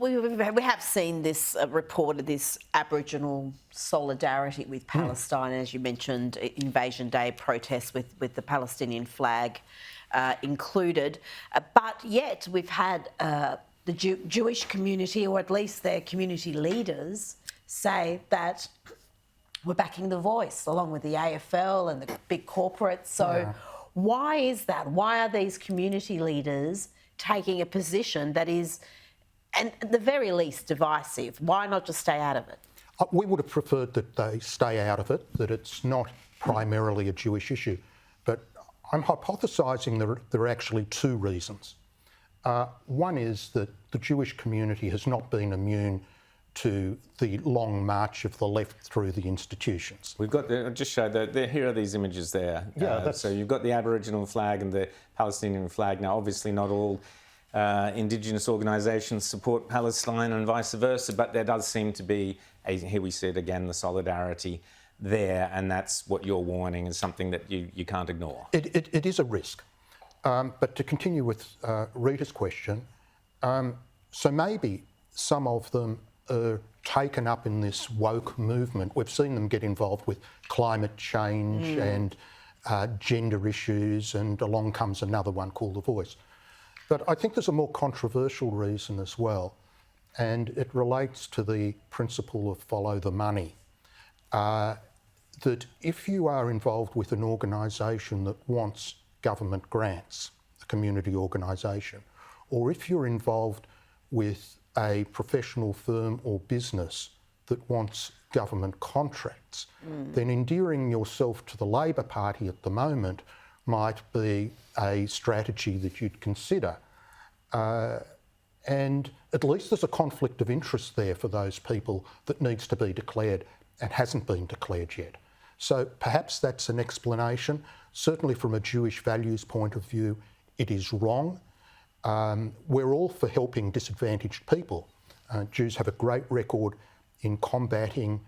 we have seen this reported, this Aboriginal solidarity with Palestine, as you mentioned, Invasion Day protests with the Palestinian flag included. But yet we've had the Jewish community, or at least their community leaders, say that we're backing the Voice, along with the AFL and the big corporates. So why is that? Why are these community leaders taking a position that is, and at the very least, divisive? Why not just stay out of it? We would have preferred that they stay out of it, that it's not primarily a Jewish issue. But I'm hypothesising there are actually two reasons. One is that the Jewish community has not been immune to the long march of the left through the institutions. We've got I'll just show that here are these images there. So you've got the Aboriginal flag and the Palestinian flag. Now, obviously, not all Indigenous organisations support Palestine and vice versa, but there does seem to be here we see it again, the solidarity there, and that's what you're warning is something that you can't ignore. It is a risk. But to continue with Rita's question, so maybe some of them are taken up in this woke movement. We've seen them get involved with climate change and gender issues, and along comes another one called The Voice. But I think there's a more controversial reason as well, and it relates to the principle of follow the money. That if you are involved with an organisation that wants government grants, a community organisation, or if you're involved with a professional firm or business that wants government contracts, then endearing yourself to the Labor Party at the moment might be a strategy that you'd consider. And at least there's a conflict of interest there for those people that needs to be declared and hasn't been declared yet. So perhaps that's an explanation. Certainly from a Jewish values point of view, it is wrong. We're all for helping disadvantaged people. Jews have a great record in combating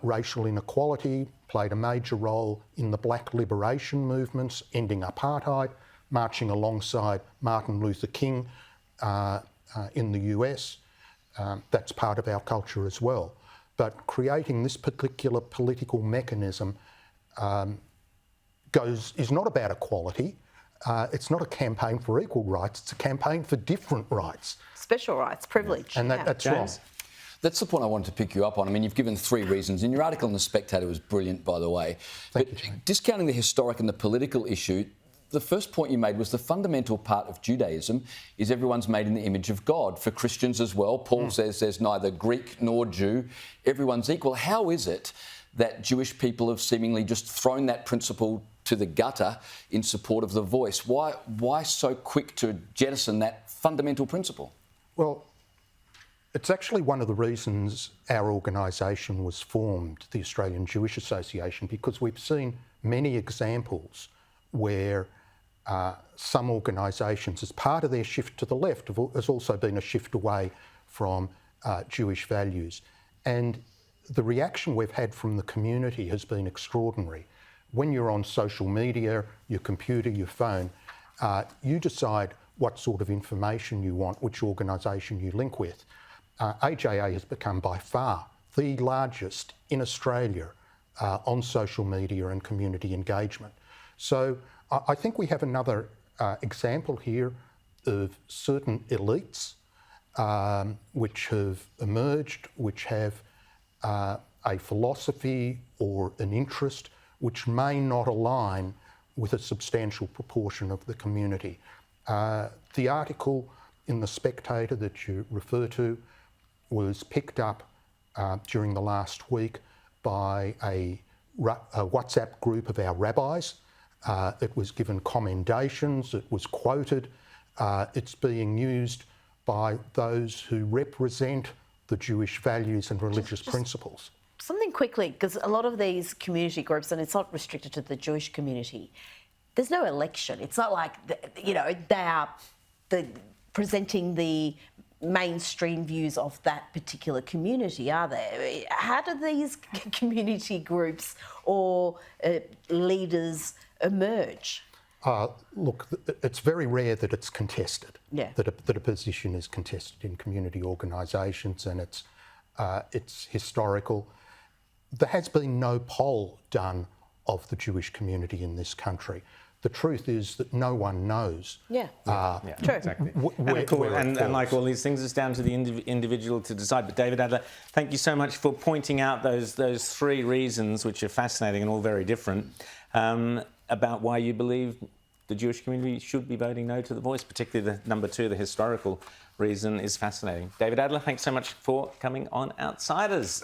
racial inequality, played a major role in the black liberation movements, ending apartheid, marching alongside Martin Luther King in the US. That's part of our culture as well. But creating this particular political mechanism is not about equality. It's not a campaign for equal rights, it's a campaign for different rights. Special rights, privilege. And that's wrong. That's the point I wanted to pick you up on. I mean, you've given three reasons, and your article in The Spectator was brilliant, by the way. Thank but you, Jane. Discounting the historic and the political issue, the first point you made was the fundamental part of Judaism is everyone's made in the image of God. For Christians as well, Paul says there's neither Greek nor Jew, everyone's equal. How is it that Jewish people have seemingly just thrown that principle to the gutter in support of The Voice? Why so quick to jettison that fundamental principle? Well, it's actually one of the reasons our organisation was formed, the Australian Jewish Association, because we've seen many examples where some organisations, as part of their shift to the left, has also been a shift away from Jewish values. And the reaction we've had from the community has been extraordinary. When you're on social media, your computer, your phone, you decide what sort of information you want, which organisation you link with. AJA has become by far the largest in Australia on social media and community engagement. So I think we have another example here of certain elites which have emerged, which have a philosophy or an interest which may not align with a substantial proportion of the community. The article in The Spectator that you refer to was picked up during the last week by a WhatsApp group of our rabbis. It was given commendations, it was quoted. It's being used by those who represent the Jewish values and religious principles. Something quickly, because a lot of these community groups, and it's not restricted to the Jewish community, there's no election. It's not like, they are presenting the mainstream views of that particular community, are there? How do these community groups or leaders emerge? Look, it's very rare that it's contested, Yeah. that a position is contested in community organisations, and it's historical. There has been no poll done of the Jewish community in this country. The truth is that no one knows. Yeah. True. Exactly. And like all these things, it's down to the individual to decide. But David Adler, thank you so much for pointing out those three reasons, which are fascinating and all very different, about why you believe the Jewish community should be voting no to the voice, particularly the number two, the historical reason, is fascinating. David Adler, thanks so much for coming on Outsiders.